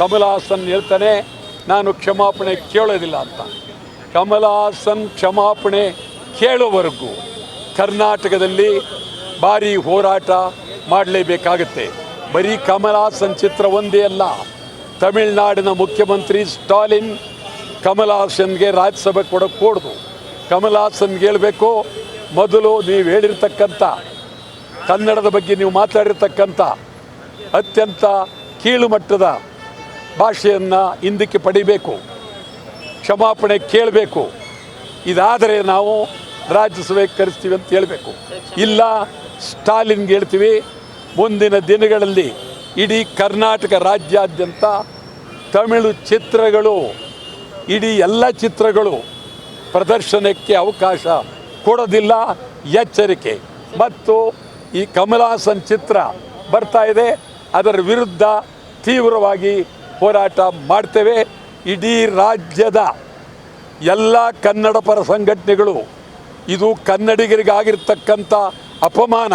ಕಮಲ್ ಹಾಸನ್ ಹೇಳ್ತಾನೆ ನಾನು ಕ್ಷಮಾಪಣೆ ಕೇಳೋದಿಲ್ಲ ಅಂತ. ಕಮಲ್ ಹಾಸನ್ ಕ್ಷಮಾಪಣೆ ಕೇಳೋವರೆಗೂ ಕರ್ನಾಟಕದಲ್ಲಿ ಭಾರಿ ಹೋರಾಟ ಮಾಡಲೇಬೇಕಾಗುತ್ತೆ. ಬರೀ ಕಮಲ್ ಹಾಸನ್ ಚಿತ್ರ ಒಂದೇ ಅಲ್ಲ, ತಮಿಳುನಾಡಿನ ಮುಖ್ಯಮಂತ್ರಿ ಸ್ಟಾಲಿನ್ ಕಮಲ್ ಹಾಸನ್ಗೆ ರಾಜ್ಯಸಭೆ ಕೊಡೋದು. ಕಮಲ್ ಹಾಸನ್ಗೆ ಹೇಳಬೇಕು, ಮೊದಲು ನೀವು ಹೇಳಿರ್ತಕ್ಕಂಥ ಕನ್ನಡದ ಬಗ್ಗೆ ನೀವು ಮಾತಾಡಿರ್ತಕ್ಕಂಥ ಅತ್ಯಂತ ಕೀಳು ಮಟ್ಟದ ಭಾಷೆಯನ್ನು ಹಿಂದಕ್ಕೆ ಪಡಿಬೇಕು, ಕ್ಷಮಾಪಣೆ ಕೇಳಬೇಕು. ಇದಾದರೆ ನಾವು ರಾಜ್ಯಸಭೆಗೆ ಕರೆಸ್ತೀವಿ ಅಂತ ಹೇಳಬೇಕು. ಇಲ್ಲ ಸ್ಟಾಲಿನ್ಗೆ ಹೇಳ್ತೀವಿ, ಮುಂದಿನ ದಿನಗಳಲ್ಲಿ ಇಡೀ ಕರ್ನಾಟಕ ರಾಜ್ಯಾದ್ಯಂತ ತಮಿಳು ಚಿತ್ರಗಳು, ಇಡೀ ಎಲ್ಲ ಚಿತ್ರಗಳು ಪ್ರದರ್ಶನಕ್ಕೆ ಅವಕಾಶ ಕೊಡೋದಿಲ್ಲ, ಎಚ್ಚರಿಕೆ. ಮತ್ತು ಈ ಕಮಲ್ ಹಾಸನ್ ಚಿತ್ರ ಬರ್ತಾ ಇದೆ, ಅದರ ವಿರುದ್ಧ ತೀವ್ರವಾಗಿ ಹೋರಾಟ ಮಾಡ್ತೇವೆ. ಇಡೀ ರಾಜ್ಯದ ಎಲ್ಲ ಕನ್ನಡ ಪರ ಸಂಘಟನೆಗಳು ಇದು ಕನ್ನಡಿಗರಿಗಾಗಿರ್ತಕ್ಕಂಥ ಅಪಮಾನ,